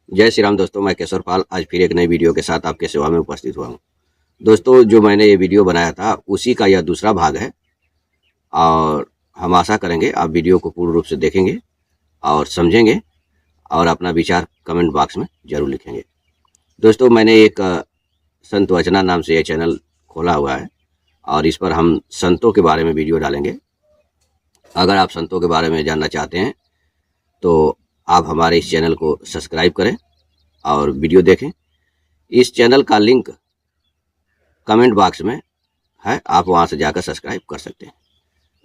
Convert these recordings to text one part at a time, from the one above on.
जय श्री राम दोस्तों, मैं केशवर पाल आज फिर एक नई वीडियो के साथ आपके सेवा में उपस्थित हुआ हूँ। दोस्तों, जो मैंने ये वीडियो बनाया था उसी का यह दूसरा भाग है और हम आशा करेंगे आप वीडियो को पूर्ण रूप से देखेंगे और समझेंगे और अपना विचार कमेंट बॉक्स में जरूर लिखेंगे। दोस्तों, मैंने एक संत वचना नाम से ये चैनल खोला हुआ है और इस पर हम संतों के बारे में वीडियो डालेंगे। अगर आप संतों के बारे में जानना चाहते हैं तो आप हमारे इस चैनल को सब्सक्राइब करें और वीडियो देखें। इस चैनल का लिंक कमेंट बॉक्स में है, आप वहां से जाकर सब्सक्राइब कर सकते हैं।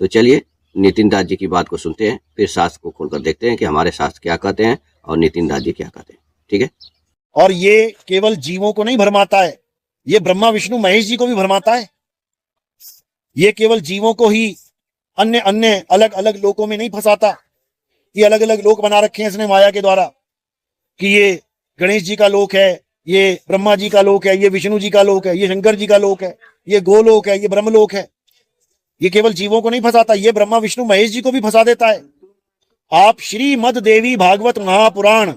तो चलिए नितिन दास जी की बात को सुनते हैं, फिर शास्त्र को खोलकर देखते हैं कि हमारे शास्त्र क्या कहते हैं और नितिन दास जी क्या कहते हैं। ठीक है। और ये केवल जीवों को नहीं भरमाता है, ये ब्रह्मा विष्णु महेश जी को भी भरमाता है। ये केवल जीवों को ही अन्य अन्य अलग अलग लोकों में नहीं फंसाता। ये अलग अलग लोक बना रखे हैं इसने माया के द्वारा कि ये गणेश जी का लोक है, ये ब्रह्मा जी का लोक है, ये विष्णु जी का लोक है, ये शंकर जी का लोक है, ये गोलोक है, ये ब्रह्मलोक है। ये केवल जीवों को नहीं फंसाता, ये ब्रह्मा विष्णु महेश जी को भी फंसा देता है। आप श्रीमद देवी भागवत महापुराण,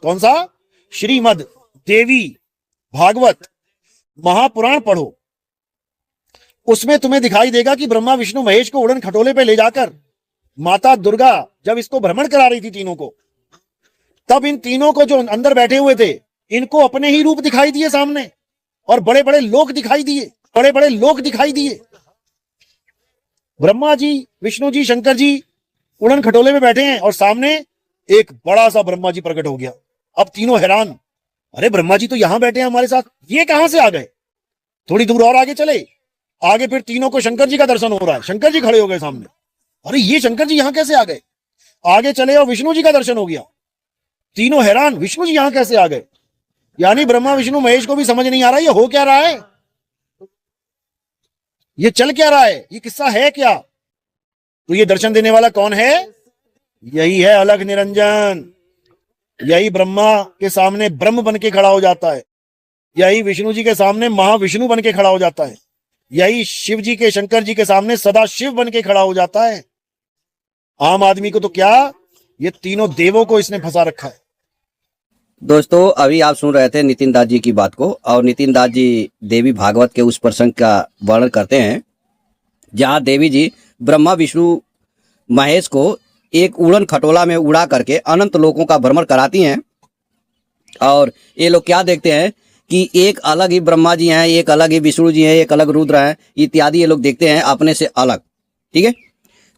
कौन सा? श्रीमद देवी भागवत महापुराण पढ़ो, उसमें तुम्हें दिखाई देगा कि ब्रह्मा विष्णु महेश को उड़न खटोले पे ले जाकर माता दुर्गा जब इसको भ्रमण करा रही थी तीनों को, तब इन तीनों को जो अंदर बैठे हुए थे इनको अपने ही रूप दिखाई दिए सामने और बड़े बड़े लोक दिखाई दिए, बड़े बड़े लोक दिखाई दिए। ब्रह्मा जी, विष्णु जी, शंकर जी उड़न खटोले में बैठे हैं और सामने एक बड़ा सा ब्रह्मा जी प्रकट हो गया। अब तीनों हैरान, अरे ब्रह्मा जी तो यहां बैठे हैं हमारे साथ, ये कहां से आ गए? थोड़ी दूर और आगे चले, आगे फिर तीनों को शंकर जी का दर्शन हो रहा है, शंकर जी खड़े हो गए सामने, अरे ये शंकर जी यहां कैसे आ गए? आगे चले और विष्णु जी का दर्शन हो गया, तीनों हैरान, विष्णु जी यहां कैसे आ गए? यानी ब्रह्मा विष्णु महेश को भी समझ नहीं आ रहा ये हो क्या रहा है, ये चल क्या रहा है, ये किस्सा है क्या? तो ये दर्शन देने वाला कौन है? यही है अलग निरंजन। यही ब्रह्मा के सामने ब्रह्म बन के खड़ा हो जाता है, यही विष्णु जी के सामने महाविष्णु बन के खड़ा हो जाता है, यही शिव जी के, शंकर जी के सामने सदा शिव बन के खड़ा हो जाता है। आम आदमी को तो क्या, ये तीनों देवों को इसने फंसा रखा है। दोस्तों, अभी आप सुन रहे थे नितिन दास जी की बात को और नितिन दास जी देवी भागवत के उस प्रसंग का वर्णन करते हैं जहां देवी जी ब्रह्मा विष्णु महेश को एक उड़न खटोला में उड़ा करके अनंत लोकों का भ्रमण कराती हैं और ये लोग क्या देखते हैं कि एक अलग ही ब्रह्मा जी हैं, एक अलग ही विष्णु जी हैं, एक अलग रुद्र हैं इत्यादि ये लोग देखते हैं अपने से अलग। ठीक है।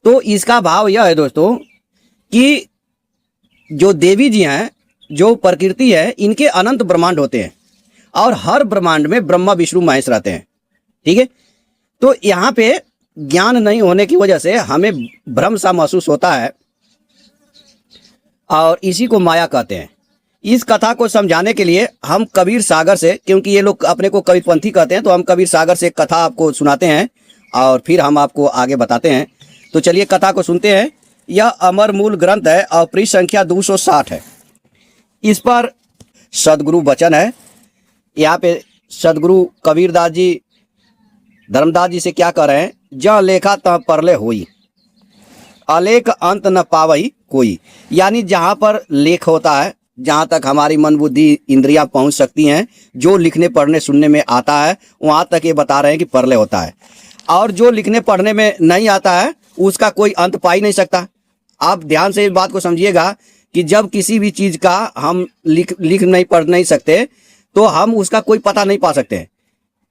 तो इसका भाव यह है दोस्तों कि जो देवी जी हैं, जो प्रकृति है, इनके अनंत ब्रह्मांड होते हैं और हर ब्रह्मांड में ब्रह्मा विष्णु महेश रहते हैं। ठीक है। तो यहाँ पे ज्ञान नहीं होने की वजह से हमें भ्रम सा महसूस होता है और इसी को माया कहते हैं। इस कथा को समझाने के लिए हम कबीर सागर से, क्योंकि ये लोग अपने को कबीरपंथी कहते हैं, तो हम कबीर सागर से एक कथा आपको सुनाते हैं और फिर हम आपको आगे बताते हैं। तो चलिए कथा को सुनते हैं। यह अमर मूल ग्रंथ है और पृष्ठ संख्या 260 है। इस पर सदगुरु वचन है। यहाँ पे सदगुरु कबीरदास जी धर्मदास जी से क्या कह रहे हैं? ज लेखा तह परले होई, अलेख अंत न पावई कोई। यानी जहाँ पर लेख होता है, जहाँ तक हमारी मन बुद्धि इंद्रियां पहुंच सकती हैं, जो लिखने पढ़ने सुनने में आता है वहाँ तक ये बता रहे हैं कि परले होता है, और जो लिखने पढ़ने में नहीं आता है उसका कोई अंत पा ही नहीं सकता। आप ध्यान से इस बात को समझिएगा कि जब किसी भी चीज़ का हम लिख नहीं पढ़ नहीं सकते तो हम उसका कोई पता नहीं पा सकते हैं,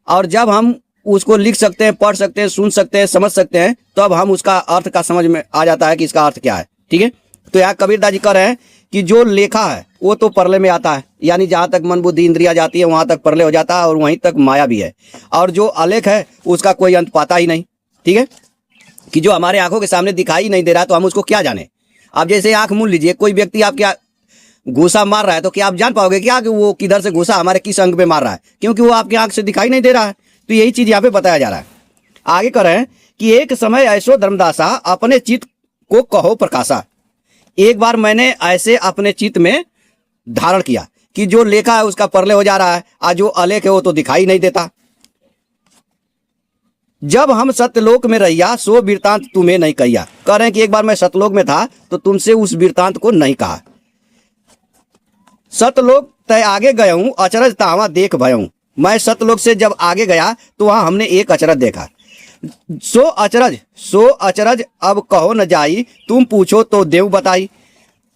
और जब हम उसको लिख सकते हैं, पढ़ सकते हैं, सुन सकते हैं, समझ सकते हैं, तब हम उसका अर्थ का समझ में आ जाता है कि इसका अर्थ क्या है। ठीक है। तो यहाँ कबीरदास जी कह रहे हैं कि जो लेखा है वो तो परले में आता है, यानी जहाँ तक मन बुद्धि इंद्रिया जाती है वहाँ तक परले हो जाता है और वहीं तक माया भी है, और जो अलेख है उसका कोई अंत पाता ही नहीं। ठीक है। कि जो हमारे आंखों के सामने दिखाई नहीं दे रहा तो हम उसको क्या जाने। आप जैसे आंख मूंद लीजिए, कोई व्यक्ति आपके घूसा मार रहा है तो क्या आप जान पाओगे क्या कि वो किधर से घूसा हमारे किस अंग पे मार रहा है? क्योंकि वो आपकी आंख से दिखाई नहीं दे रहा है। तो यही चीज यहाँ पे बताया जा रहा है। आगे कह रहे हैं कि एक समय ऐसो धर्मदासा अपने चित्त को कहो प्रकाशा। एक बार मैंने ऐसे अपने चित्त में धारण किया कि जो लेखा है उसका परले हो जा रहा है, और जो अलेख है वो तो दिखाई नहीं देता। जब हम सत्यलोक में रहिया सो वृतांत तुम्हें नहीं कहिया। कह रहे हैं कि एक बार मैं सतलोक में था तो तुमसे उस वृतांत को नहीं कहा। सतलोक तय आगे गयऊं, अचरज तावा देख भयऊं। मैं सतलोक से जब आगे गया तो वहां हमने एक अचरज देखा। सो अचरज अब कहो न जाई, तुम पूछो तो देव बताई।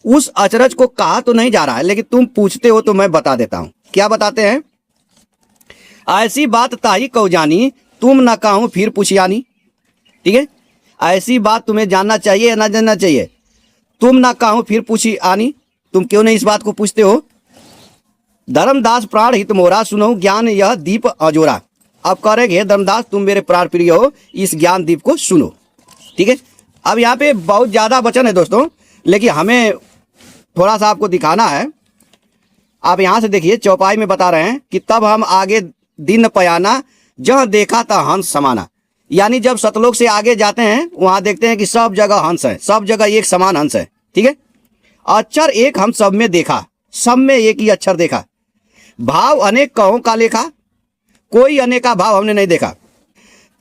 उस अचरज को कहा तो नहीं जा रहा है, लेकिन तुम पूछते हो तो मैं बता देता हूं। क्या बताते हैं? ऐसी बात ताही कहो जानी, तुम न कहूं फिर पूछियानी। ठीक है, ऐसी बात तुम्हें जानना चाहिए या ना जानना चाहिए? तुम ना कहूं फिर पूछी आनी, तुम क्यों नहीं इस बात को पूछते हो? धर्मदास प्राण हित मोरा, सुनो ज्ञान यह दीप अजोरा। अब कह रहे धर्मदास तुम मेरे प्राण प्रिय हो, इस ज्ञान दीप को सुनो। ठीक है, अब यहाँ पे बहुत ज्यादा वचन है दोस्तों, लेकिन हमें थोड़ा सा आपको दिखाना है। आप यहाँ से देखिए, चौपाई में बता रहे हैं कि तब हम आगे दिन पयाना, जहाँ देखा था हंस समाना। यानी जब सतलोक से आगे जाते हैं वहां देखते हैं कि सब जगह हंस है, सब जगह एक समान हंस है। ठीक है, अक्षर एक हम सब में देखा, सब में एक ही अक्षर देखा। भाव अनेक कहों का लेखा, कोई अनेका भाव हमने नहीं देखा।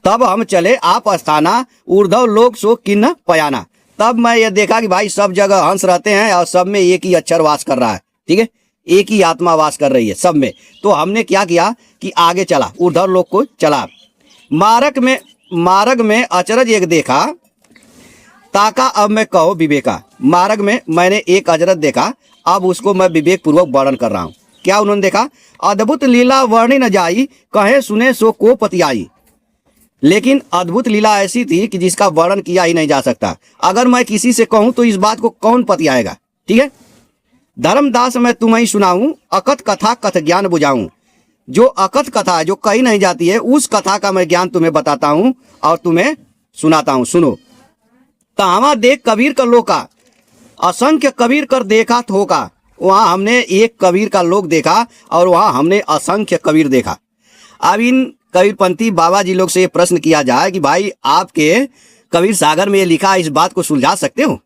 तब हम चले आप अस्थाना, ऊर्ध्व लोक सो किन्न पयाना। तब मैं ये देखा कि भाई सब जगह हंस रहते हैं और सब में एक ही अक्षर वास कर रहा है। ठीक है, एक ही आत्मा वास कर रही है सब में। तो हमने क्या किया कि आगे चला, ऊर्ध्व लोक को चला। मार्ग में अचरज एक देखा, ताका अब मैं कहो विवेका। मार्ग में मैंने एक अचरज देखा, अब उसको मैं विवेक पूर्वक वर्णन कर रहा हूं। क्या उन्होंने देखा? अद्भुत लीला वर्णि न जाई, कहे सुने सो को पतियाई। लेकिन अद्भुत लीला ऐसी थी कि जिसका वर्णन किया ही नहीं जा सकता। अगर मैं किसी से कहूं तो इस बात को कौन पतियाएगा? ठीक है, धर्मदास मैं तुम्हें सुनाऊं, अकथ कथा कथ ज्ञान बुझाऊं। जो अकथ कथा है, जो कही नहीं जाती है, उस कथा का मैं ज्ञान तुम्हें बताता हूं और तुम्हें सुनाता हूं। सुनो। तावा देख कबीर कर लोका, असंख्य कबीर कर देखा थोका। वहां हमने एक कबीर का लोक देखा और वहां हमने असंख्य कबीर देखा। अब इन कबीरपंथी बाबा जी लोग से ये प्रश्न किया जाए कि भाई आपके कबीर सागर में ये लिखा, इस बात को सुलझा सकते हो?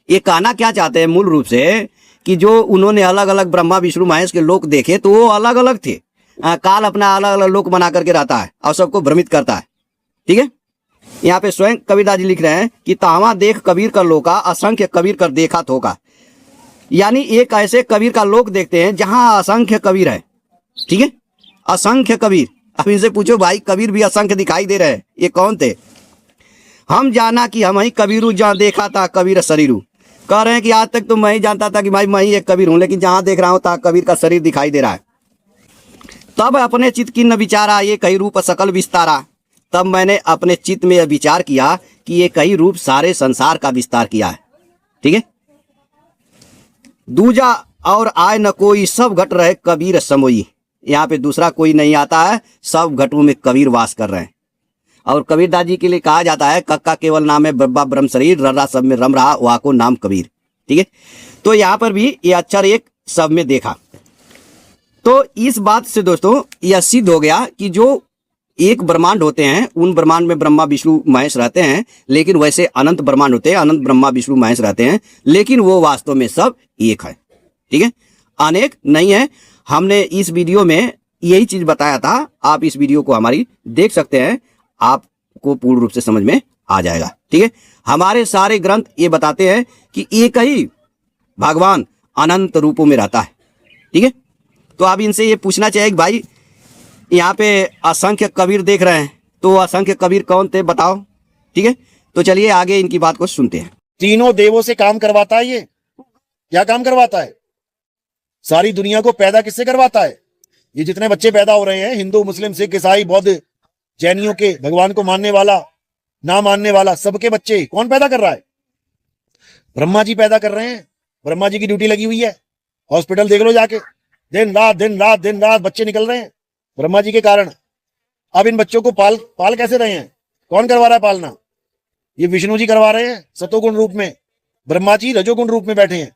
ये कहना क्या चाहते हैं मूल रूप से कि जो उन्होंने अलग अलग ब्रह्मा विष्णु महेश के लोक देखे तो वो अलग अलग थे। काल अपना अलग अलग लोक बना करके रहता है और सबको भ्रमित करता है। ठीक है, यहाँ पे स्वयं कबीरदास जी लिख रहे हैं कि तावा देख कबीर कर लोका, असंख्य कबीर कर देखा थोका। यानी एक ऐसे कबीर का लोक देखते हैं जहां असंख्य कबीर है। ठीक है, असंख्य कबीर। अब इनसे पूछो भाई कबीर भी असंख्य दिखाई दे रहे हैं, ये कौन थे? हम जाना कि हम ही कबीरू, जहाँ देखा था कबीर शरीरू। कह रहे हैं कि आज तक तो मैं ही जानता था कि भाई मैं ही एक कबीर हूं, लेकिन जहां देख रहा हूं ता कबीर का शरीर दिखाई दे रहा है। तब अपने चित्त की न विचारा, ये कई रूप सकल विस्तारा। तब मैंने अपने चित्त में यह विचार किया कि ये कई रूप सारे संसार का विस्तार किया है। ठीक है, दूजा और आय न कोई, सब घट रहे कबीर समोई। यहाँ पे दूसरा कोई नहीं आता है, सब घटों में कबीर वास कर रहे हैं। और कबीरदास जी के लिए कहा जाता है कक्का केवल नाम है ब्रह्मा ब्रह्म शरीर, रर्रा सब में रम रहा, वाको नाम कबीर। ठीक है, तो यहाँ पर भी ये अक्षर एक सब में देखा। तो इस बात से दोस्तों यह सिद्ध हो गया कि जो एक ब्रह्मांड होते हैं, उन ब्रह्मांड में ब्रह्मा विष्णु महेश रहते हैं, लेकिन वैसे अनंत ब्रह्मांड होते हैं, अनंत ब्रह्मा विष्णु महेश रहते हैं, लेकिन वो वास्तव में सब एक है। ठीक है, अनेक नहीं है। हमने इस वीडियो में यही चीज बताया था, आप इस वीडियो को हमारी देख सकते हैं, आपको पूर्ण रूप से समझ में आ जाएगा। ठीक है, हमारे सारे ग्रंथ ये बताते हैं कि एक ही भगवान अनंत रूपों में रहता है। ठीक है, तो आप इनसे ये पूछना चाहिए कि भाई यहाँ पे असंख्य कबीर देख रहे हैं, तो असंख्य कबीर कौन थे बताओ। ठीक है, तो चलिए आगे इनकी बात को सुनते हैं। तीनों देवों से काम करवाता है। ये क्या काम करवाता है? सारी दुनिया को पैदा किससे करवाता है? ये जितने बच्चे पैदा हो रहे हैं, हिंदू मुस्लिम सिख ईसाई बौद्ध जैनियों के, भगवान को मानने वाला ना मानने वाला, सबके बच्चे कौन पैदा कर रहा है? ब्रह्मा जी पैदा कर रहे हैं। ब्रह्मा जी की ड्यूटी लगी हुई है। हॉस्पिटल देख लो जाके, दिन रात दिन रात दिन रात बच्चे निकल रहे हैं ब्रह्मा जी के कारण। अब इन बच्चों को पाल कैसे रहे हैं? कौन करवा रहा है पालना? ये विष्णु जी करवा रहे हैं सतोगुण रूप में। ब्रह्मा जी रजोगुण रूप में बैठे हैं,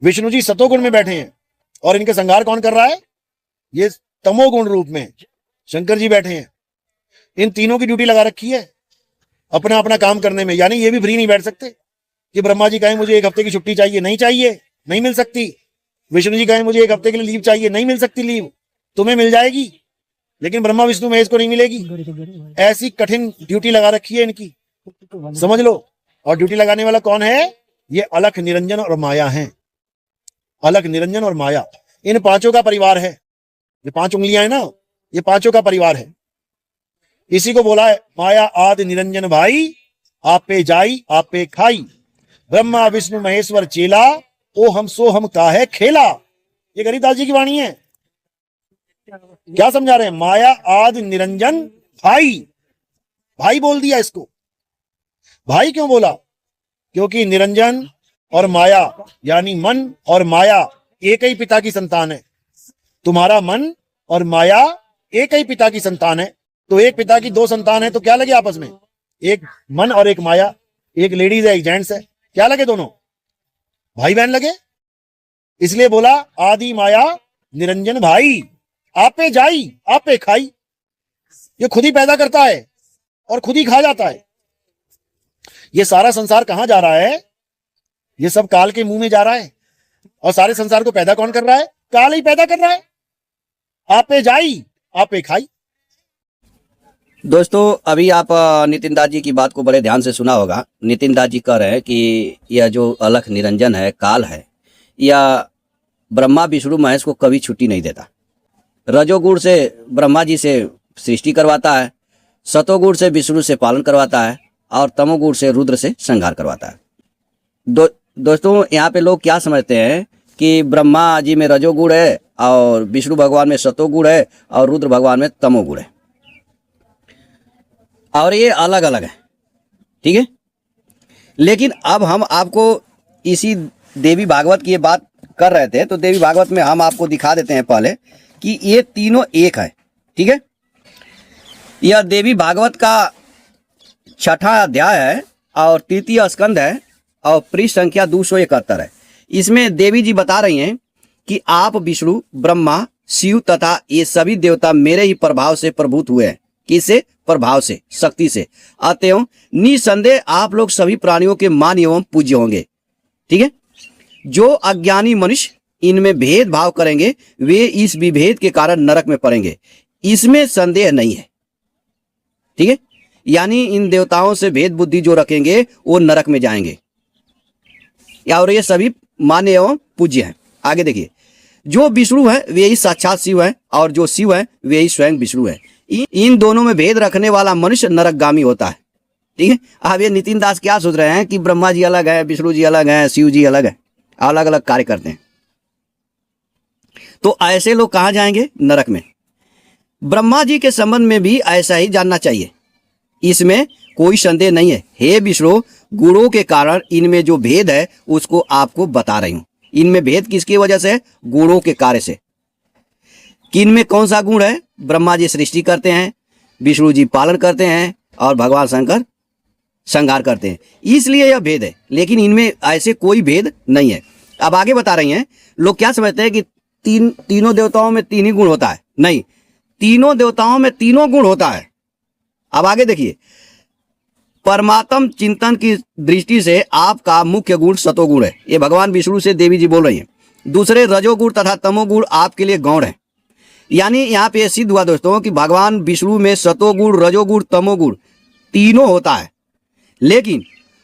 विष्णु जी सतोगुण में बैठे हैं। और इनके संहार कौन कर रहा है? ये तमोगुण रूप में शंकर जी बैठे हैं। इन तीनों की ड्यूटी लगा रखी है अपना अपना काम करने में। यानी ये भी फ्री नहीं बैठ सकते कि ब्रह्मा जी कहें मुझे 1 हफ्ते की छुट्टी चाहिए, नहीं चाहिए, नहीं मिल सकती। विष्णु जी कहें मुझे 1 हफ्ते के लिए लीव चाहिए, नहीं मिल सकती लीव। तुम्हें मिल जाएगी लेकिन ब्रह्मा विष्णु महेश को नहीं मिलेगी। ऐसी कठिन ड्यूटी लगा रखी है इनकी, समझ लो। और ड्यूटी लगाने वाला कौन है? ये अलख निरंजन और माया है। अलख, निरंजन और माया, इन पांचों का परिवार है। ये 5 उंगलियां है ना, ये पांचों का परिवार है। इसी को बोला है माया आदि निरंजन भाई, आपे जाई आपे खाई, ब्रह्मा विष्णु महेश्वर चेला, ओ हम सो हम का है खेला। ये गरीबदास जी की वाणी है। क्या समझा रहे हैं? माया आदि निरंजन भाई, भाई बोल दिया इसको। भाई क्यों बोला? क्योंकि निरंजन और माया यानी मन और माया एक ही पिता की संतान है। तुम्हारा मन और माया एक ही पिता की संतान है। तो एक पिता की 2 संतान है तो क्या लगे आपस में? एक मन और एक माया, एक लेडीज है एक जेंट्स है, क्या लगे? दोनों भाई बहन लगे। इसलिए बोला आदि माया निरंजन भाई, आपे जाई आपे खाई। ये खुद ही पैदा करता है और खुद ही खा जाता है। ये सारा संसार कहां जा रहा है? ये सब काल के मुंह में जा रहा है। और सारे संसार को पैदा कौन कर रहा है? काल ही पैदा कर रहा है। आपे जाई आपे खाई। दोस्तों अभी आप नितिन दास जी की बात को बड़े ध्यान से सुना होगा। नितिन दास जी कह रहे हैं कि यह जो अलख निरंजन है, काल है, यह ब्रह्मा विष्णु महेश को कभी छुट्टी नहीं देता। रजोगुण से ब्रह्मा जी से सृष्टि करवाता है, सतोगुण से विष्णु से पालन करवाता है और तमोगुण से रुद्र से संहार करवाता है। दोस्तों यहाँ पे लोग क्या समझते हैं कि ब्रह्मा जी में रजोगुण है और विष्णु भगवान में सतोगुण है और रुद्र भगवान में तमोगुण है, और ये अलग अलग है। ठीक है, लेकिन अब हम आपको इसी देवी भागवत की ये बात कर रहे थे, तो देवी भागवत में हम आपको दिखा देते हैं पहले कि ये तीनों एक है। ठीक है, यह देवी भागवत का 6वां अध्याय है और 3य स्कंद है और पृष्ठ संख्या 271 है। इसमें देवी जी बता रही हैं कि आप विष्णु, ब्रह्मा, शिव तथा ये सभी देवता मेरे ही प्रभाव से प्रभुत हुए हैं। किससे? प्रभाव से, शक्ति से। अतएव निसंदेह आप लोग सभी प्राणियों के मान एवं पूज्य होंगे। ठीक है, जो अज्ञानी मनुष्य इनमें भेदभाव करेंगे वे इस विभेद के कारण नरक में पड़ेंगे, इसमें संदेह नहीं है। ठीक है, यानी इन देवताओं से भेद बुद्धि जो रखेंगे वो नरक में जाएंगे, और ये सभी मान्य एवं पूज्य हैं। आगे देखिए, जो विष्णु है वे ही साक्षात शिव है और जो शिव है वे ही स्वयं विष्णु है। इन दोनों में भेद रखने वाला मनुष्य नरकगामी होता है। ठीक है, अब ये नितिन दास क्या सोच रहे हैं कि ब्रह्मा जी अलग है, विष्णु जी अलग है, शिव जी अलग है, अलग अलग कार्य करते हैं। तो ऐसे लोग कहां जाएंगे? नरक में। ब्रह्मा जी के संबंध में भी ऐसा ही जानना चाहिए, इसमें कोई संदेह नहीं है। हे विष्णु, गुणों के कारण इनमें जो भेद है उसको आपको बता रही हूं। इनमें भेद किसकी वजह से? गुणों के कार्य से। किन में कौन सा गुण है? ब्रह्मा जी सृष्टि करते हैं, विष्णु जी पालन करते हैं और भगवान शंकर संहार करते हैं, इसलिए यह भेद है। लेकिन इनमें ऐसे कोई भेद नहीं है। अब आगे बता रही हैं, लोग क्या समझते हैं कि तीनों देवताओं में 3 ही गुण होता है। नहीं, तीनों देवताओं में तीनों गुण होता है। अब आगे देखिए, परमात्म चिंतन की दृष्टि से आपका मुख्य गुण सतोगुण है। ये भगवान विष्णु से देवी जी बोल रही हैं। दूसरे रजोगुण तथा तमोगुण आपके लिए गौण है। यानी यहाँ पे सिद्ध हुआ दोस्तों कि भगवान विष्णु में सतोगुण, रजोगुण, तमोगुण तीनों होता है, लेकिन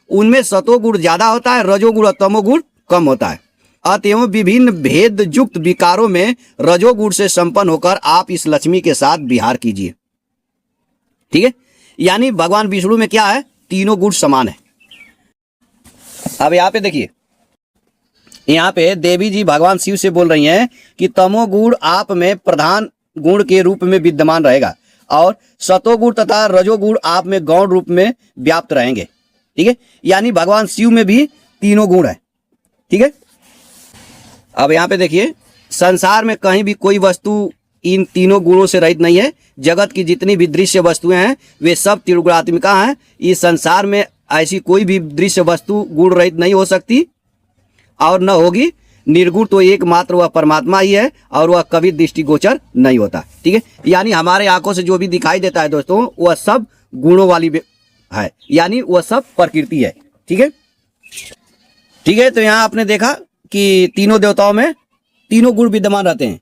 उनमें सतोगुण ज्यादा होता है, रजोगुण और तमोगुण कम होता है। अतएव विभिन्न भेद युक्त विकारों में रजोगुण से संपन्न होकर आप इस लक्ष्मी के साथ विहार कीजिए। ठीक है, यानी भगवान विष्णु में क्या है? तीनों गुण समान है। अब यहाँ पे देखिए, यहाँ पे देवी जी भगवान शिव से बोल रही हैं कि तमोगुण आप में प्रधान गुण के रूप में विद्यमान रहेगा और सतोगुण तथा रजोगुण आप में गौण रूप में व्याप्त रहेंगे। ठीक है, यानी भगवान शिव में भी तीनों गुण है। ठीक है, अब यहाँ पे देखिए, संसार में कहीं भी कोई वस्तु इन तीनों गुणों से रहित नहीं है। जगत की जितनी भी दृश्य वस्तुएं हैं वे सब त्रिगुणात्मिका हैं। इस संसार में ऐसी कोई भी दृश्य वस्तु गुण रहित नहीं हो सकती और न होगी। निर्गुण तो एकमात्र वह परमात्मा ही है और वह कभी दृष्टिगोचर नहीं होता। ठीक है, यानी हमारे आंखों से जो भी दिखाई देता है दोस्तों, वह सब गुणों वाली है, यानी वह सब प्रकृति है। ठीक है, ठीक है, तो यहाँ आपने देखा कि तीनों देवताओं में तीनों गुण विद्यमान रहते हैं,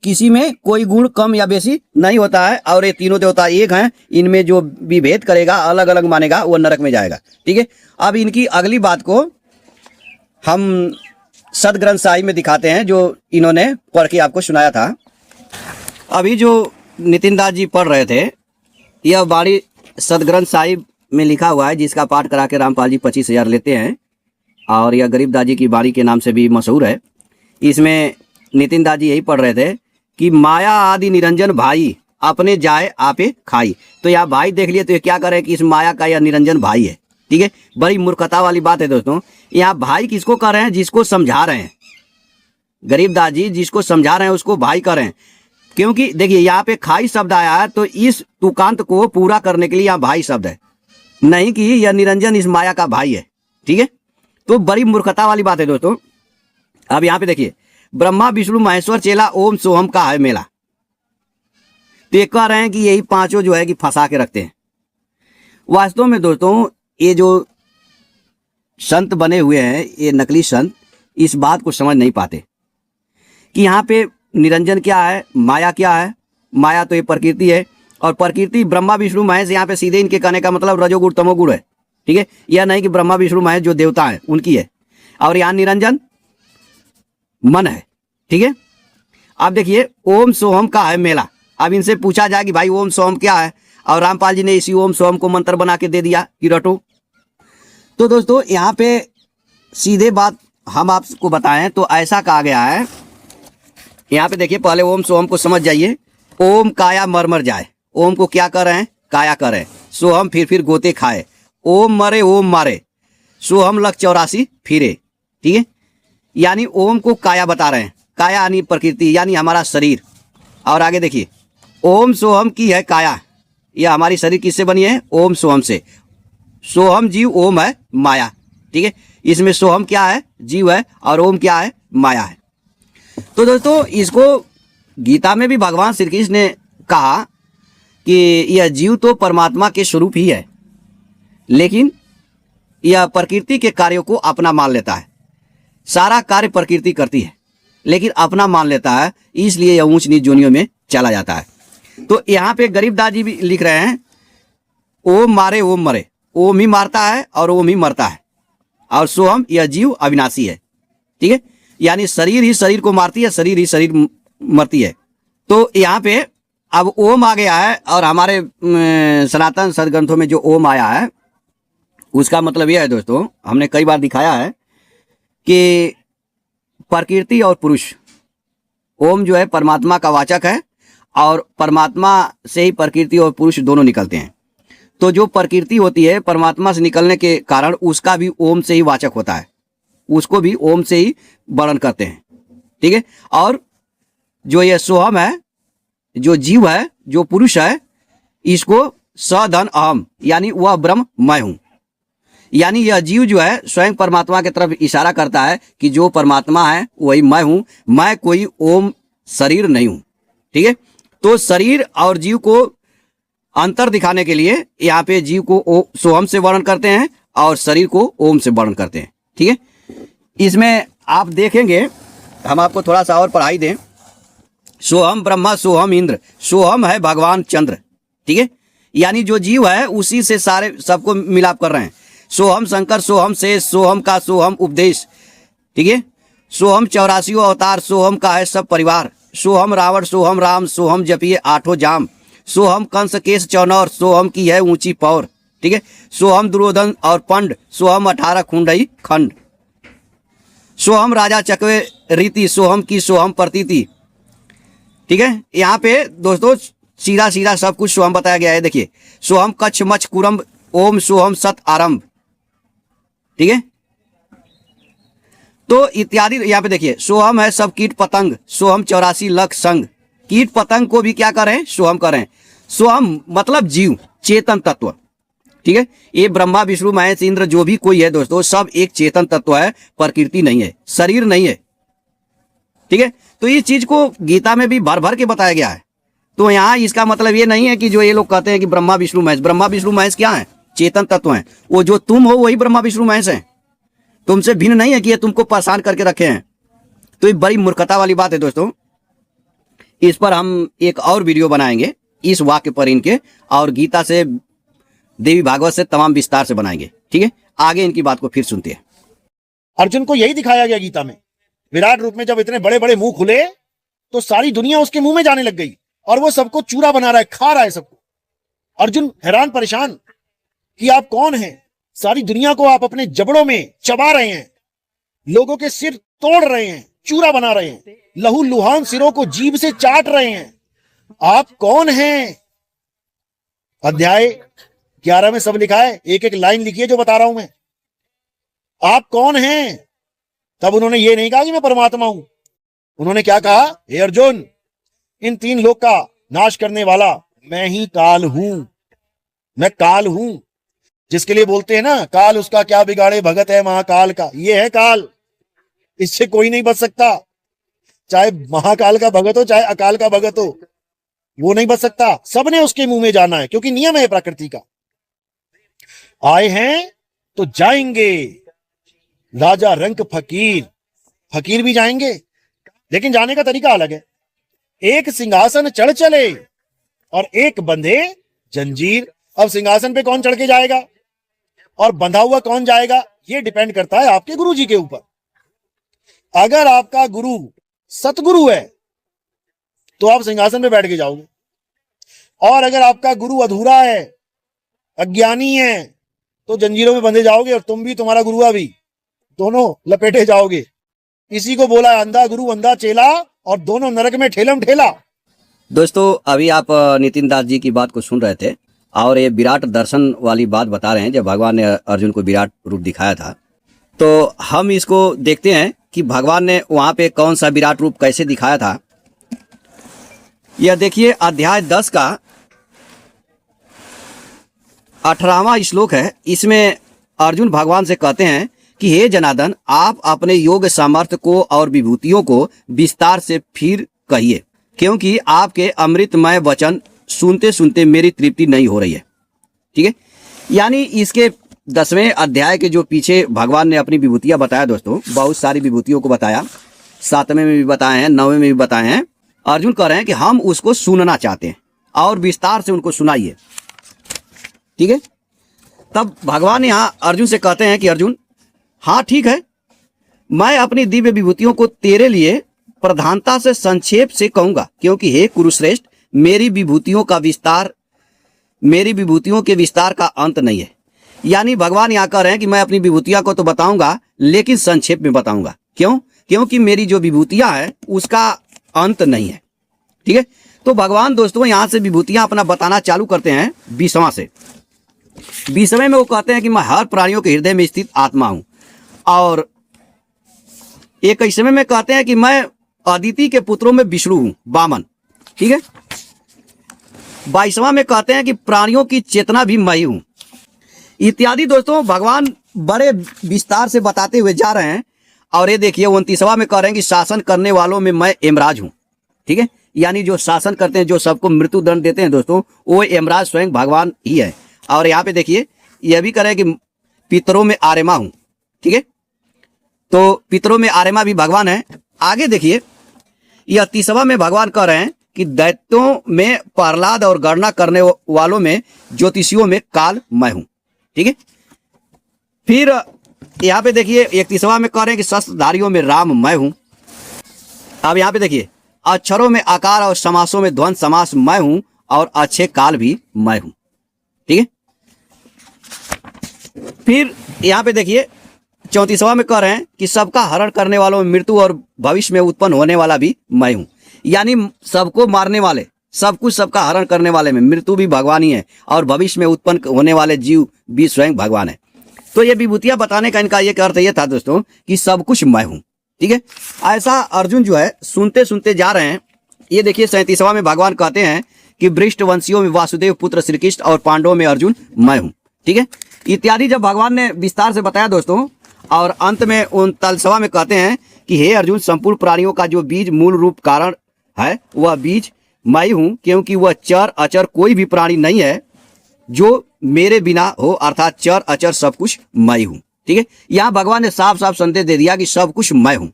किसी में कोई गुण कम या बेसी नहीं होता है और ये तीनों देवता एक हैं। इनमें जो विभेद करेगा, अलग अलग मानेगा, वो नरक में जाएगा। ठीक है, अब इनकी अगली बात को हम सदग्रंथ साहिब में दिखाते हैं, जो इन्होंने पढ़ के आपको सुनाया था। अभी जो नितिन दास जी पढ़ रहे थे, यह बाणी सदग्रंथ साहिब में लिखा हुआ है, जिसका पाठ करा के रामपाल जी 25,000 लेते हैं, और यह गरीब दास जी की बाणी के नाम से भी मशहूर है। इसमें नितिन दास जी यही पढ़ रहे थे कि माया आदि निरंजन भाई अपने जाए आपे खाई। तो यहाँ भाई देख लिए, तो ये क्या करे कि इस माया का यह निरंजन भाई है। ठीक है, बड़ी मूर्खता वाली बात है दोस्तों। यहाँ भाई किसको कर रहे हैं? जिसको समझा रहे हैं। गरीब दास जी जिसको समझा रहे हैं उसको भाई कर रहे हैं, क्योंकि देखिए यहाँ पे खाई शब्द आया है, तो इस तुकांत को पूरा करने के लिए यहाँ भाई शब्द है, नहीं कि यह निरंजन इस माया का भाई है। ठीक है, तो बड़ी मूर्खता वाली बात है दोस्तों। अब यहाँ पे देखिए, ब्रह्मा विष्णु महेश्वर चेला ओम सोहम का है मेला। तो ये कह रहे हैं कि यही पांचों जो है कि फंसा के रखते हैं। वास्तव में दोस्तों ये जो संत बने हुए हैं, ये नकली संत, इस बात को समझ नहीं पाते कि यहाँ पे निरंजन क्या है, माया क्या है। माया तो ये प्रकृति है, और प्रकृति ब्रह्मा विष्णु महेश, यहाँ पे सीधे इनके कहने का मतलब रजोगुण तमोगुण है। ठीक है, यह नहीं कि ब्रह्मा विष्णु महेश जो देवता है उनकी है, और यहाँ निरंजन मन है। ठीक है, अब देखिए ओम सोहम का है मेला। अब इनसे पूछा जाए कि भाई ओम सोहम क्या है, और रामपाल जी ने इसी ओम सोहम को मंत्र बना के दे दिया कि रटो। तो दोस्तों यहाँ पे सीधे बात हम आपको बताएं तो ऐसा कहा गया है। यहाँ पे देखिए, पहले ओम सोहम को समझ जाइए। ओम काया मर जाए, ओम को क्या कर रहे हैं? काया कर रहे हैं। सोहम फिर गोते खाए, ओम मरे ओम मारे, सोहम लख 84 फिरे। ठीक है, यानी ओम को काया बता रहे हैं। काया यानी प्रकृति, यानी हमारा शरीर। और आगे देखिए, ओम सोहम की है काया, यह हमारी शरीर किससे बनी है? ओम सोहम से। सोहम जीव, ओम है माया। ठीक है, इसमें सोहम क्या है? जीव है, और ओम क्या है? माया है। तो दोस्तों इसको गीता में भी भगवान श्री कृष्ण ने कहा कि यह जीव तो परमात्मा के स्वरूप ही है, लेकिन यह प्रकृति के कार्यों को अपना मान लेता है। सारा कार्य प्रकृति करती है, लेकिन अपना मान लेता है, इसलिए यह ऊंच नीच जोनियों में चला जाता है। तो यहाँ पे गरीब दास जी भी लिख रहे हैं, ओम मारे ओम मरे, ओम ही मारता है और ओम ही मरता है, और सोहम यह जीव अविनाशी है। ठीक है, यानी शरीर ही शरीर को मारती है, शरीर ही शरीर मरती है। तो यहाँ पे अब ओम आ गया है, और हमारे सनातन सदग्रंथों में जो ओम आया है उसका मतलब यह है दोस्तों, हमने कई बार दिखाया है कि प्रकृति और पुरुष, ओम जो है परमात्मा का वाचक है, और परमात्मा से ही प्रकृति और पुरुष दोनों निकलते हैं। तो जो प्रकृति होती है परमात्मा से निकलने के कारण उसका भी ओम से ही वाचक होता है, उसको भी ओम से ही वर्णन करते हैं। ठीक है, और जो ये सोहम है, जो जीव है, जो पुरुष है, इसको सधन अहम, यानी वह ब्रह्म मैं हूं। यानी यह जीव जो है स्वयं परमात्मा की तरफ इशारा करता है कि जो परमात्मा है वही मैं हूं, मैं कोई ओम शरीर नहीं हूं। ठीक है, तो शरीर और जीव को अंतर दिखाने के लिए यहाँ पे जीव को सोहम से वर्णन करते हैं, और शरीर को ओम से वर्णन करते हैं। ठीक है, इसमें आप देखेंगे, हम आपको थोड़ा सा और पढ़ाई दें। सोहम ब्रह्मा, सोहम इंद्र, सोहम है भगवान चंद्र। ठीक है, यानी जो जीव है उसी से सारे सबको मिलाप कर रहे हैं। सोहम शंकर, सोहम शेष, सोहम का सोहम उपदेश। ठीक है, सोहम 84 अवतार, सोहम का है सब परिवार। सोहम रावण, सोहम राम, सोहम जपिए 8 जाम। सोहम कंस केश चौनौर, सोहम की है ऊंची पौर। ठीक है, सोहम दुर्योधन और पंड, सोहम 18 खुंडई खंड। सोहम राजा चकवे रीति, सोहम की सोहम प्रतीति। ठीक है, यहाँ पे दोस्तों सीधा सीधा सब कुछ सोहम बताया गया है। देखिए, सोहम कच्छ मच्छ कुरम्ब, ओम सोहम सत आरंभ। ठीक है, तो इत्यादि। यहाँ पे देखिए, सोहम है सब कीट पतंग, सोहम 84 लाख संग। कीट पतंग को भी क्या करें? सोहम करें। सोहम मतलब जीव, चेतन तत्व। ठीक है, ये ब्रह्मा विष्णु महेश इंद्र जो भी कोई है दोस्तों, सब एक चेतन तत्व है, प्रकृति नहीं है, शरीर नहीं है। ठीक है, तो इस चीज को गीता में भी भर भर के बताया गया है। तो यहाँ इसका मतलब ये नहीं है कि जो ये लोग कहते हैं कि ब्रह्मा विष्णु महेश क्या है? चेतन तत्व है। वो जो तुम हो वही ब्रह्मा विष्णु महेश है, तुमसे भिन्न नहीं है कि ये तुमको परेशान करके रखे हैं। तो ये बड़ी मूर्खता वाली बात है दोस्तों। इस पर हम एक और वीडियो बनाएंगे, इस वाक्य पर इनके, और गीता से, देवी भागवत से तमाम विस्तार से बनाएंगे। ठीक है, आगे इनकी बात को फिर सुनते हैं। अर्जुन को यही दिखाया गया गीता में विराट रूप में जब इतने बड़े बड़े मुंह खुले तो सारी दुनिया उसके मुंह में जाने लग गई और वो सबको चूरा बना रहा है, खा रहा है सबको। अर्जुन हैरान परेशान कि आप कौन हैं? सारी दुनिया को आप अपने जबड़ों में चबा रहे हैं, लोगों के सिर तोड़ रहे हैं, चूरा बना रहे हैं, लहू लुहान सिरों को जीभ से चाट रहे हैं। आप कौन हैं? अध्याय 11 में सब लिखा है, एक एक लाइन लिखिए जो बता रहा हूं मैं। आप कौन हैं? तब उन्होंने ये नहीं कहा कि मैं परमात्मा हूं। उन्होंने क्या कहा? हे अर्जुन, इन 3 लोक का नाश करने वाला मैं ही काल हूं। मैं काल हूं, जिसके लिए बोलते हैं ना, काल उसका क्या बिगाड़े भगत है महाकाल का। ये है काल, इससे कोई नहीं बच सकता। चाहे महाकाल का भगत हो, चाहे अकाल का भगत हो, वो नहीं बच सकता। सबने उसके मुंह में जाना है, क्योंकि नियम है प्रकृति का। आए हैं तो जाएंगे, राजा रंक फकीर, फकीर भी जाएंगे, लेकिन जाने का तरीका अलग है। एक सिंहासन चढ़ चले और एक बंधे जंजीर। अब सिंहासन पे कौन चढ़ के जाएगा और बंधा हुआ कौन जाएगा, ये डिपेंड करता है आपके गुरु जी के ऊपर। अगर आपका गुरु सतगुरु है तो आप सिंहासन पे बैठ के जाओगे, और अगर आपका गुरु अधूरा है, अज्ञानी है, तो जंजीरों में बंधे जाओगे, और तुम भी तुम्हारा गुरुआ भी, दोनों लपेटे जाओगे। इसी को बोला अंधा गुरु अंधा चेला, और दोनों नरक में ठेलम ठेला। दोस्तों, अभी आप नितिन दास जी की बात को सुन रहे थे और ये विराट दर्शन वाली बात बता रहे हैं जब भगवान ने अर्जुन को विराट रूप दिखाया था। तो हम इसको देखते हैं कि भगवान ने वहां पे कौन सा विराट रूप कैसे दिखाया था। यह देखिए, अध्याय 10 का 18वां श्लोक है। इसमें अर्जुन भगवान से कहते हैं कि हे जनार्दन, आप अपने योग सामर्थ्य को और विभूतियों को विस्तार से फिर कहिए, क्योंकि आपके अमृतमय वचन सुनते सुनते मेरी तृप्ति नहीं हो रही है। ठीक है, यानी इसके 10वें अध्याय के जो पीछे भगवान ने अपनी विभूतियां बताया, दोस्तों बहुत सारी विभूतियों को बताया, 7वें में भी बताए हैं, 9वें में भी बताए हैं। अर्जुन कह रहे हैं कि हम उसको सुनना चाहते हैं और विस्तार से उनको सुनाइए। ठीक है, तब भगवान यहाँ अर्जुन से कहते हैं कि अर्जुन, हाँ ठीक है, मैं अपनी दिव्य विभूतियों को तेरे लिए प्रधानता से संक्षेप से कहूंगा, क्योंकि हे कुरुश्रेष्ठ, मेरी विभूतियों के विस्तार का अंत नहीं है। यानी भगवान यहाँ कह रहे हैं कि मैं अपनी विभूतियां को तो बताऊंगा, लेकिन संक्षेप में बताऊंगा। क्यों? क्योंकि मेरी जो विभूतियां हैं उसका अंत नहीं है। ठीक है, तो भगवान दोस्तों यहाँ से विभूतियां अपना बताना चालू करते हैं 20वां से। 20वें में वो कहते हैं कि मैं हर प्राणियों के हृदय में स्थित आत्मा हूं, और 21वें में कहते हैं कि मैं अदिति के पुत्रों में विष्णु हूं, वामन। ठीक है, 22वां में कहते हैं कि प्राणियों की चेतना भी मैं ही हूं, इत्यादि। दोस्तों भगवान बड़े विस्तार से बताते हुए जा रहे हैं। और ये देखिए 29वां में कह रहे हैं कि शासन करने वालों में मैं यमराज हूं। ठीक है, यानी जो शासन करते हैं, जो सबको मृत्यु दंड देते हैं दोस्तों, वो यमराज स्वयं भगवान ही है। और यहाँ पे देखिए यह भी कह रहे हैं कि पितरों में आर्यमा हूं। ठीक है, तो पितरों में आर्यमा भी भगवान है। आगे देखिए, यह 30वां में भगवान कह रहे हैं कि दैत्यों में प्रहलाद और गणना करने वालों में ज्योतिषियों में काल मैं हूं। ठीक है, फिर यहाँ पे देखिए 31वां में कह रहे हैं कि शस्त्रधारियों में राम मैं हूं। अब यहाँ पे देखिए, अक्षरों में आकार और समासों में द्वंद्व समास मैं हूं, और अच्छे काल भी मैं हूं। ठीक है, फिर यहाँ पे देखिए 34वां में कह रहे हैं कि सबका हरण करने वालों में मृत्यु और भविष्य में उत्पन्न होने वाला भी मैं हूं। यानी सबको मारने वाले, सब कुछ सबका हरण करने वाले में मृत्यु भी भगवान ही है, और भविष्य में उत्पन्न होने वाले जीव भी स्वयं भगवान है। तो ये विभूतियां बताने का इनका ये अर्थ ये था दोस्तों कि सब कुछ मैं हूं। ठीक है, ऐसा अर्जुन जो है सुनते सुनते जा रहे हैं। ये देखिए 37वां में भगवान कहते हैं कि वृष्ट वंशियों में वासुदेव पुत्र श्री कृष्ण और पांडवों में अर्जुन मैं हूं। ठीक है, इत्यादि जब भगवान ने विस्तार से बताया दोस्तों, और अंत में 39वां में कहते हैं कि हे अर्जुन, संपूर्ण प्राणियों का जो बीज मूल रूप कारण है, वह बीज मैं हूं, क्योंकि वह चर अचर कोई भी प्राणी नहीं है जो मेरे बिना हो, अर्थात चर अचर सब कुछ मैं हूं। ठीक है, यहां भगवान ने साफ साफ संदेश दे दिया कि सब कुछ मैं हूं।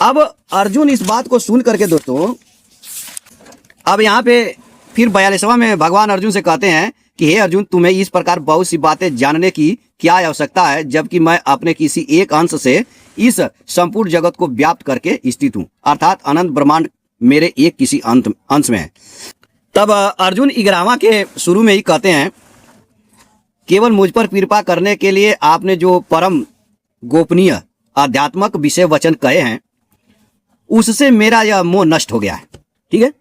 अब अर्जुन इस बात को सुन करके दोस्तों, अब यहाँ पे फिर 42वां में भगवान अर्जुन से कहते हैं कि हे अर्जुन, तुम्हें इस प्रकार बहुत सी बातें जानने की क्या आवश्यकता है, जबकि मैं अपने किसी एक अंश से इस संपूर्ण जगत को व्याप्त करके स्थित हूँ, अर्थात अनंत ब्रह्मांड मेरे एक किसी अंश में है। तब अर्जुन 11वां के शुरू में ही कहते हैं, केवल मुझ पर कृपा करने के लिए आपने जो परम गोपनीय आध्यात्मक विषय वचन कहे हैं, उससे मेरा यह मोह नष्ट हो गया है। ठीक है,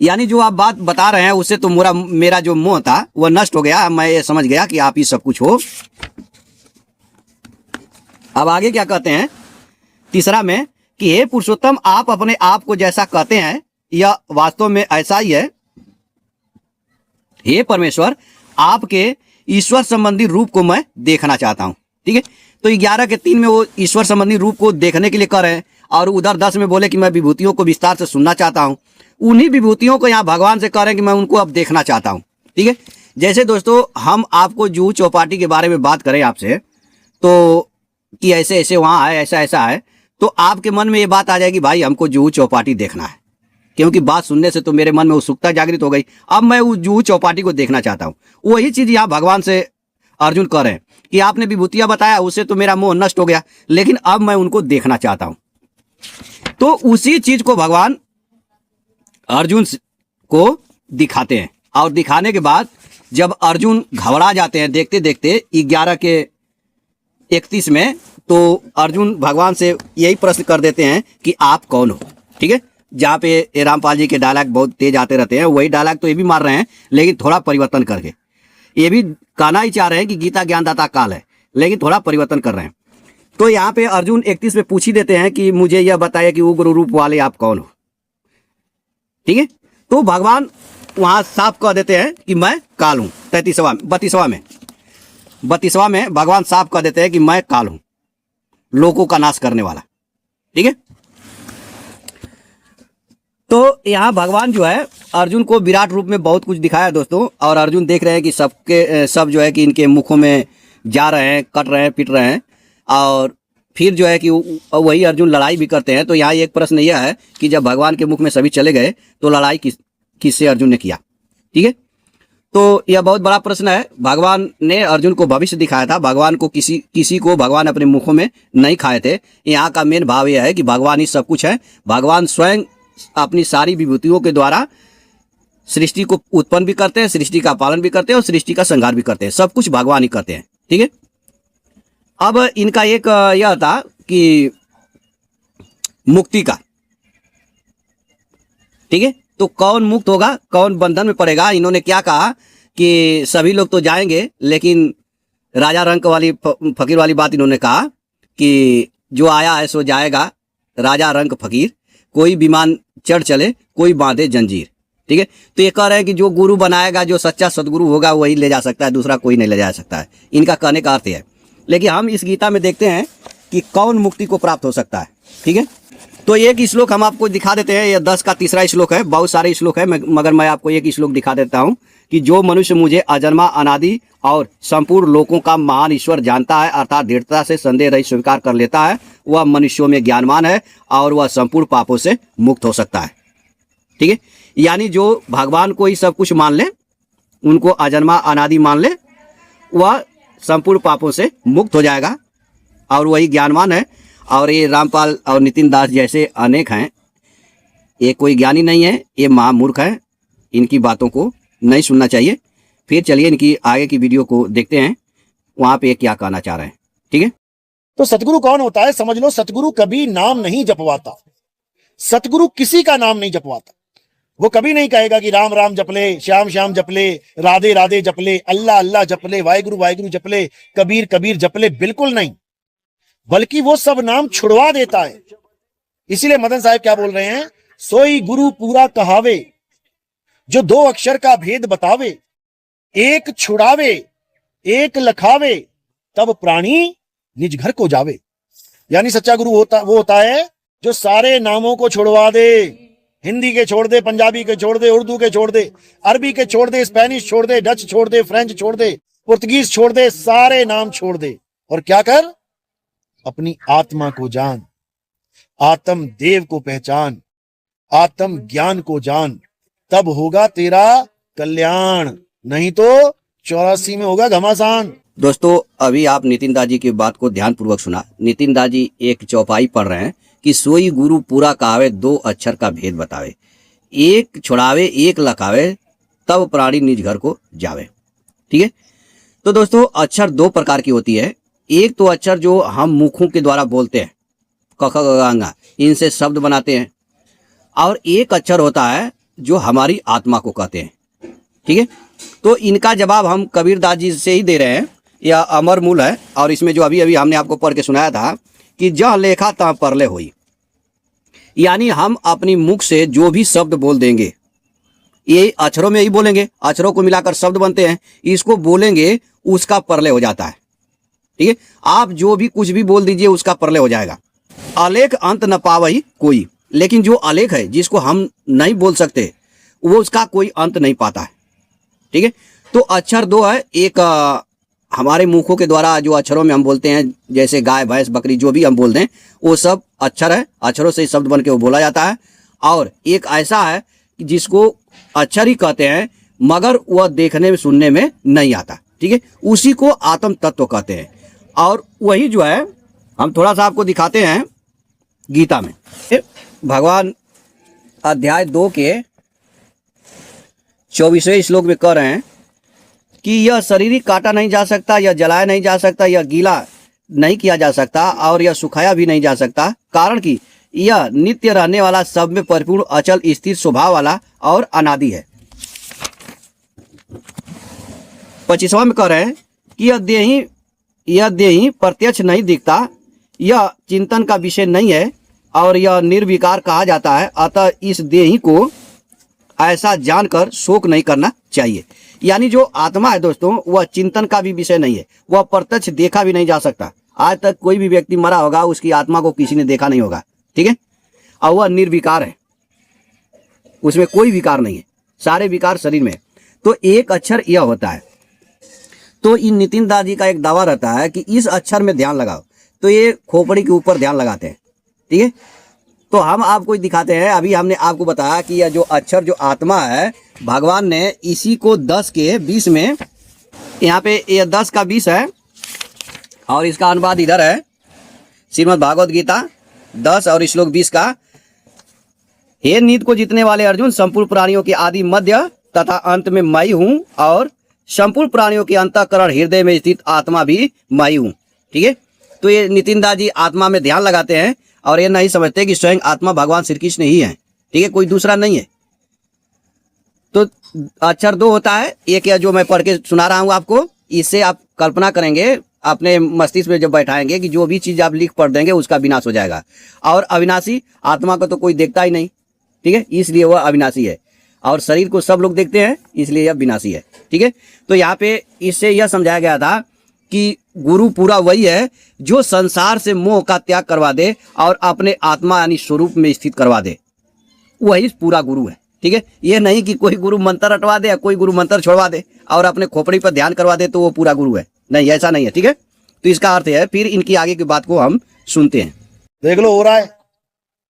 यानी जो आप बात बता रहे हैं उससे तो मेरा जो मोह था वह नष्ट हो गया। मैं ये समझ गया कि आप ही सब कुछ हो। अब आगे क्या कहते हैं तीसरा में कि हे पुरुषोत्तम, आप अपने आप को जैसा कहते हैं यह वास्तव में ऐसा ही है। हे परमेश्वर, आपके ईश्वर संबंधी रूप को मैं देखना चाहता हूं। ठीक है, तो 11 के 3 में वो ईश्वर संबंधी रूप को देखने के लिए कह रहे हैं, और उधर 10 में बोले कि मैं विभूतियों को विस्तार से सुनना चाहता हूं। उन्हीं विभूतियों को यहाँ भगवान से कह रहे हैं कि मैं उनको अब देखना चाहता हूं। ठीक है, जैसे दोस्तों हम आपको जुहू चौपाटी के बारे में बात करें आपसे, तो कि ऐसे ऐसे वहां है, ऐसा ऐसा है, तो आपके मन में ये बात आ जाएगी, भाई हमको जुहू चौपाटी देखना है, क्योंकि बात सुनने से तो मेरे मन में उत्सुकता जागृत हो गई। अब मैं उस जुहू चौपाटी को देखना चाहता हूं। वही चीज यहाँ भगवान से अर्जुन कह रहे हैं कि आपने विभूतियां बताया, उससे तो मेरा मोह नष्ट हो गया, लेकिन अब मैं उनको देखना चाहता हूं। तो उसी चीज को भगवान अर्जुन को दिखाते हैं, और दिखाने के बाद जब अर्जुन घबरा जाते हैं देखते देखते 11 के 31 में, तो अर्जुन भगवान से यही प्रश्न कर देते हैं कि आप कौन हो। ठीक है, जहाँ पे रामपाल जी के डायलॉग बहुत तेज आते रहते हैं, वही डायलॉग तो ये भी मार रहे हैं, लेकिन थोड़ा परिवर्तन करके। ये भी कहना ही चाह रहे हैं कि गीता ज्ञानदाता काल है, लेकिन थोड़ा परिवर्तन कर रहे हैं। तो यहाँ पे अर्जुन 31 में पूछ ही देते हैं कि मुझे यह बताइए कि उग्र रूप वाले आप कौन हो। ठीक है, तो भगवान वहां साफ कह देते हैं कि मैं काल हूं। 32वां में भगवान साफ कह देते हैं कि मैं काल हूं, लोगों का नाश करने वाला। ठीक है, तो यहाँ भगवान जो है अर्जुन को विराट रूप में बहुत कुछ दिखाया दोस्तों, और अर्जुन देख रहे हैं कि सब जो है कि इनके मुखों में जा रहे हैं, कट रहे हैं, पिट रहे हैं, और फिर जो है कि वही अर्जुन लड़ाई भी करते हैं। तो यहाँ एक प्रश्न यह है कि जब भगवान के मुख में सभी चले गए तो लड़ाई किससे अर्जुन ने किया। ठीक है, तो यह बहुत बड़ा प्रश्न है। भगवान ने अर्जुन को भविष्य दिखाया था, भगवान को किसी को भगवान अपने मुखों में नहीं खाए थे। यहाँ का मेन भाव यह है कि भगवान ही सब कुछ है। भगवान स्वयं अपनी सारी विभूतियों के द्वारा सृष्टि को उत्पन्न भी करते हैं, सृष्टि का पालन भी करते हैं, और सृष्टि का संहार भी करते हैं। सब कुछ भगवान ही करते हैं। ठीक है, अब इनका एक यह था कि मुक्ति का। ठीक है, तो कौन मुक्त होगा, कौन बंधन में पड़ेगा। इन्होंने क्या कहा कि सभी लोग तो जाएंगे, लेकिन राजा रंक वाली फकीर वाली बात इन्होंने कहा कि जो आया है सो जाएगा, राजा रंक फकीर, कोई विमान चढ़ चले, कोई बांधे जंजीर। ठीक है, तो ये कह रहे हैं कि जो गुरु बनाएगा, जो सच्चा सदगुरु होगा, वही ले जा सकता है, दूसरा कोई नहीं ले जा सकता है। इनका कहने का अर्थ है। लेकिन हम इस गीता में देखते हैं कि कौन मुक्ति को प्राप्त हो सकता है। ठीक है, तो एक श्लोक हम आपको दिखा देते हैं। यह 10 का तीसरा श्लोक है। बहुत सारे श्लोक है, मगर मैं आपको एक श्लोक दिखा देता हूं कि जो मनुष्य मुझे अजन्मा, अनादि और संपूर्ण लोकों का महान ईश्वर जानता है, अर्थात दृढ़ता से संदेह रहित स्वीकार कर लेता है, वह मनुष्यों में ज्ञानवान है और वह संपूर्ण पापों से मुक्त हो सकता है। ठीक है, यानी जो भगवान को ही सब कुछ मान ले, उनको अजन्मा अनादि मान ले, वह संपूर्ण पापों से मुक्त हो जाएगा, और वही ज्ञानवान है। और ये रामपाल और नितिन दास जैसे अनेक हैं, ये कोई ज्ञानी नहीं है, ये महामूर्ख है। इनकी बातों को नहीं सुनना चाहिए। फिर चलिए इनकी आगे की वीडियो को देखते हैं, वहां पे क्या कहना चाह रहे हैं। ठीक है, तो सतगुरु कौन होता है समझ लो। सतगुरु कभी नाम नहीं जपवाता, सतगुरु किसी का नाम नहीं जपवाता। वो कभी नहीं कहेगा कि राम राम जपले, श्याम श्याम जपले, राधे राधे जपले, अल्लाह अल्लाह जपले, वाहिगुरु वाहिगुरु जपले, कबीर कबीर जपले, बिल्कुल नहीं। बल्कि वो सब नाम छुड़वा देता है। इसीलिए मदन साहब क्या बोल रहे हैं, सोई गुरु पूरा कहावे, जो 2 अक्षर का भेद बतावे, एक छुड़ावे एक लखावे, तब प्राणी निज घर को जावे। यानी सच्चा गुरु वो होता है जो सारे नामों को छुड़वा दे। हिंदी के छोड़ दे, पंजाबी के छोड़ दे, उर्दू के छोड़ दे, अरबी के छोड़ दे, स्पेनिश छोड़ दे, डच छोड़ दे, फ्रेंच छोड़ दे, पुर्तगीज छोड़ दे, सारे नाम छोड़ दे, और क्या कर, अपनी आत्मा को जान, आत्म देव को पहचान, आत्म ज्ञान को जान, तब होगा तेरा कल्याण, नहीं तो 84 में होगा घमासान। दोस्तों अभी आप नितिन दा जी की बात को ध्यान पूर्वक सुना। नितिन दा जी एक चौपाई पढ़ रहे हैं कि सोई गुरु पूरा कहावे, दो अक्षर का भेद बतावे, एक छुड़ावे एक लखावे, तब प्राणी निज घर को जावे। ठीक है, तो दोस्तों अक्षर दो प्रकार की होती है। एक तो अक्षर जो हम मुखों के द्वारा बोलते हैं, क ख ग घ ङ, इनसे शब्द बनाते हैं, और एक अक्षर होता है जो हमारी आत्मा को कहते हैं। ठीक है, तो इनका जवाब हम कबीरदास जी से ही दे रहे हैं। यह अमर मूल है, और इसमें जो अभी अभी हमने आपको पढ़ के सुनाया था कि जह लेखा तह परले होई, यानी हम अपनी मुख से जो भी शब्द बोल देंगे, ये अक्षरों में ही बोलेंगे, अक्षरों को मिलाकर शब्द बनते हैं, इसको बोलेंगे उसका परले हो जाता है। ठीक है, आप जो भी कुछ भी बोल दीजिए उसका परले हो जाएगा। अलेख अंत न पावई कोई, लेकिन जो अलेख है जिसको हम नहीं बोल सकते वो उसका कोई अंत नहीं पाता है। ठीक है, तो अक्षर दो है, एक हमारे मुखों के द्वारा जो अक्षरों में हम बोलते हैं, जैसे गाय भैंस बकरी जो भी हम बोलते हैं वो सब अक्षर है, अक्षरों से शब्द बन के वो बोला जाता है। और एक ऐसा है जिसको अक्षर ही कहते हैं मगर वह देखने में सुनने में नहीं आता। ठीक है, उसी को आत्म तत्व कहते हैं। और वही जो है हम थोड़ा सा आपको दिखाते हैं गीता में। भगवान अध्याय 2 के 24वें श्लोक में कह रहे हैं कि यह शरीर ही काटा नहीं जा सकता, यह जलाया नहीं जा सकता, यह गीला नहीं किया जा सकता, और यह सुखाया भी नहीं जा सकता, कारण कि यह नित्य रहने वाला, सब में परिपूर्ण, अचल स्थिर स्वभाव वाला और अनादि है। 25वां में कह रहे हैं कि यह देही प्रत्यक्ष नहीं दिखता, यह चिंतन का विषय नहीं है, और यह निर्विकार कहा जाता है, अतः इस देही को ऐसा जानकर शोक नहीं करना चाहिए। यानी जो आत्मा है दोस्तों, वह चिंतन का भी विषय नहीं है, वह प्रत्यक्ष देखा भी नहीं जा सकता। आज तक कोई भी व्यक्ति मरा होगा, उसकी आत्मा को किसी ने देखा नहीं होगा। ठीक है, और वह निर्विकार है, उसमें कोई विकार नहीं है, सारे विकार शरीर में। तो एक अक्षर यह होता है। तो इन नितिन दास जी का एक दावा रहता है कि इस अक्षर में ध्यान लगाओ, तो ये खोपड़ी के ऊपर ध्यान लगाते हैं। ठीक है, तो हम आपको दिखाते हैं। अभी हमने आपको बताया कि यह जो अक्षर जो आत्मा है, भगवान ने इसी को 10 के 20 में, यहाँ पे यह 10 का 20 है, और इसका अनुवाद इधर है श्रीमद् भागवत गीता 10 और श्लोक 20 का। हे नीत को जीतने वाले अर्जुन, संपूर्ण प्राणियों के आदि मध्य तथा अंत में मैं हूं, और संपूर्ण प्राणियों के अंतःकरण हृदय में स्थित आत्मा भी मैं हूं। ठीक है, तो ये नितिन दास जी आत्मा में ध्यान लगाते हैं, और ये नहीं समझते कि स्वयं आत्मा भगवान श्री कृष्ण ही है। ठीक है, कोई दूसरा नहीं है। तो अक्षर दो होता है, एक या जो मैं पढ़ के सुना रहा हूं आपको, इससे आप कल्पना करेंगे, अपने मस्तिष्क में जब बैठाएंगे कि जो भी चीज आप लिख पढ़ देंगे उसका विनाश हो जाएगा। और अविनाशी आत्मा को तो कोई देखता ही नहीं। ठीक है, इसलिए वह अविनाशी है, और शरीर को सब लोग देखते हैं, इसलिए यह विनाशी है। ठीक है, तो यहाँ पे इससे यह समझाया गया था कि गुरु पूरा वही है जो संसार से मोह का त्याग करवा दे और अपने आत्मा यानी स्वरूप में स्थित करवा दे, वही पूरा गुरु है। ठीक है, ये नहीं कि कोई गुरु मंत्र रटवा दे या कोई गुरु मंत्र छोड़वा दे और अपने खोपड़ी पर ध्यान करवा दे तो वो पूरा गुरु है। नहीं, ऐसा नहीं है। ठीक है, तो इसका अर्थ है, फिर इनकी आगे की बात को हम सुनते हैं। देख लो हो रहा है,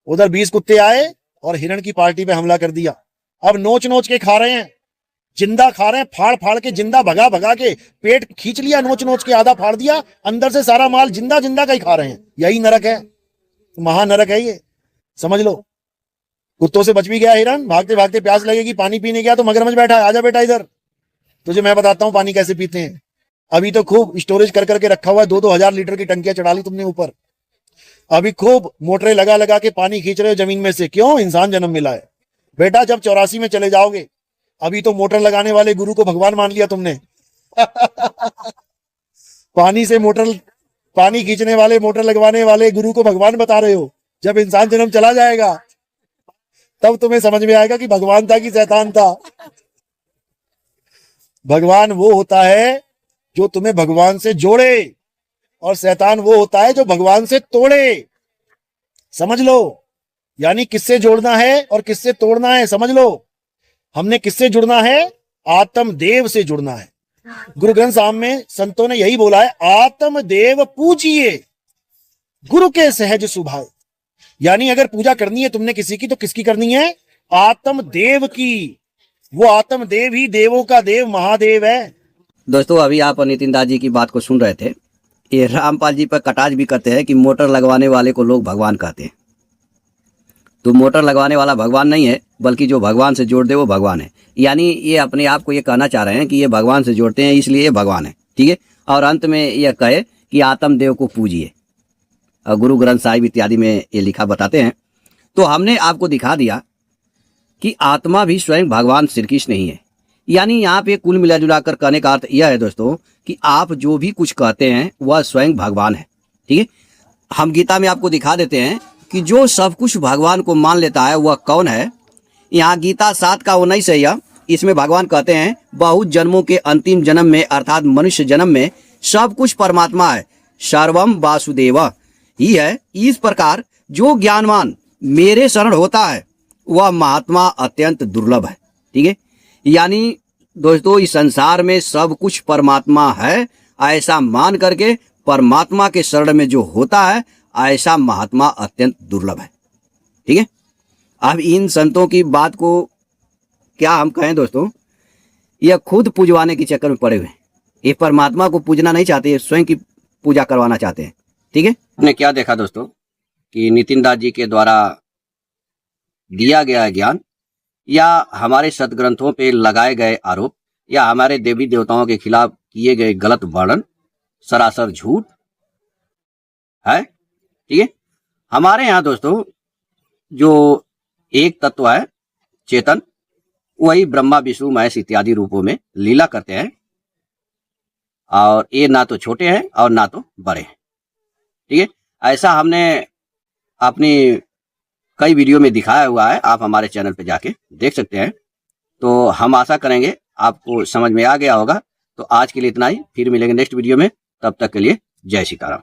उधर 20 कुत्ते आए और हिरण की पार्टी पे हमला कर दिया। अब नोच नोच के खा रहे हैं, जिंदा खा रहे हैं, फाड़ फाड़ के, जिंदा भगा भगा के, पेट खींच लिया, नोच नोच के आधा फाड़ दिया, अंदर से सारा माल जिंदा जिंदा का ही खा रहे हैं। यही नरक है, महानरक है ये, समझ लो। कुत्तों से बच भी गया हिरण, भागते भागते प्यास लगेगी, पानी पीने गया तो मगरमच्छ बैठा है, आजा बेटा इधर, तुझे मैं बताता हूँ पानी कैसे पीते हैं। अभी तो खूब स्टोरेज कर करके रखा हुआ है, 2-2 हजार लीटर की टंकियां चढ़ा ली तुमने ऊपर। अभी खूब मोटरें लगा लगा के पानी खींच रहे हो जमीन में से। क्यों? इंसान जन्म मिला है बेटा। जब 84 में चले जाओगे, अभी तो मोटर लगाने वाले गुरु को भगवान मान लिया तुमने। पानी से मोटर, पानी खींचने वाले, मोटर लगवाने वाले गुरु को भगवान बता रहे हो। जब इंसान जन्म चला जाएगा तब तुम्हें समझ में आएगा कि भगवान था कि शैतान था। भगवान वो होता है जो तुम्हें भगवान से जोड़े, और शैतान वो होता है जो भगवान से तोड़े। समझ लो, यानी किससे जोड़ना है और किससे तोड़ना है, समझ लो। हमने किससे जुड़ना है? आत्मदेव से जुड़ना है। गुरु ग्रंथ साहब में संतों ने यही बोला है, आत्मदेव पूजिए गुरु के सहज सुभाव। यानी अगर पूजा करनी है तुमने किसी की, तो किसकी करनी है? आत्मदेव की। वो आत्मदेव ही देवों का देव महादेव है। दोस्तों अभी आप नितिन दास जी की बात को सुन रहे थे। ये रामपाल जी पर कटाक्ष भी करते हैं कि मोटर लगवाने वाले को लोग भगवान कहते हैं। तो मोटर लगवाने वाला भगवान नहीं है, बल्कि जो भगवान से जोड़ दे वो भगवान है। यानी ये अपने आप को ये कहना चाह रहे हैं कि ये भगवान से जोड़ते हैं इसलिए ये भगवान है, ठीक है। और अंत में यह कहे कि आत्मदेव को पूजिए, और गुरु ग्रंथ साहिब इत्यादि में ये लिखा बताते हैं। तो हमने आपको दिखा दिया कि आत्मा भी स्वयं भगवान श्री कृष्ण ही है। यानी यहाँ पे कुल मिला जुला कर कहने का अर्थ यह है दोस्तों कि आप जो भी कुछ कहते हैं वह स्वयं भगवान है, ठीक है। हम गीता में आपको दिखा देते हैं कि जो सब कुछ भगवान को मान लेता है वह कौन है। यहाँ गीता 7:19 है यह। इसमें भगवान कहते हैं बहुत जन्मों के अंतिम जन्म में अर्थात मनुष्य जन्म में सब कुछ परमात्मा है, सर्वम वासुदेव ही है। इस प्रकार जो ज्ञानवान मेरे शरण होता है वह महात्मा अत्यंत दुर्लभ है, ठीक है। यानी दोस्तों इस संसार में सब कुछ परमात्मा है ऐसा मान करके परमात्मा के शरण में जो होता है ऐसा महात्मा अत्यंत दुर्लभ है, ठीक है। अब इन संतों की बात को क्या हम कहें दोस्तों, यह खुद पूजवाने के चक्कर में पड़े हुए हैं। ये परमात्मा को पूजना नहीं चाहते, ये स्वयं की पूजा करवाना चाहते हैं, ठीक है। आपने क्या देखा दोस्तों कि नितिन दास जी के द्वारा दिया गया ज्ञान या हमारे सदग्रंथों पे लगाए गए आरोप या हमारे देवी देवताओं के खिलाफ किए गए गलत वर्णन सरासर झूठ है, ठीक है। हमारे यहाँ दोस्तों जो एक तत्व है चेतन, वही ब्रह्मा विष्णु महेश इत्यादि रूपों में लीला करते हैं, और ये ना तो छोटे हैं और ना तो बड़े हैं, ठीक है। ऐसा हमने अपनी कई वीडियो में दिखाया हुआ है, आप हमारे चैनल पे जाके देख सकते हैं। तो हम आशा करेंगे आपको समझ में आ गया होगा। तो आज के लिए इतना ही, फिर मिलेंगे नेक्स्ट वीडियो में, तब तक के लिए जय सीताराम।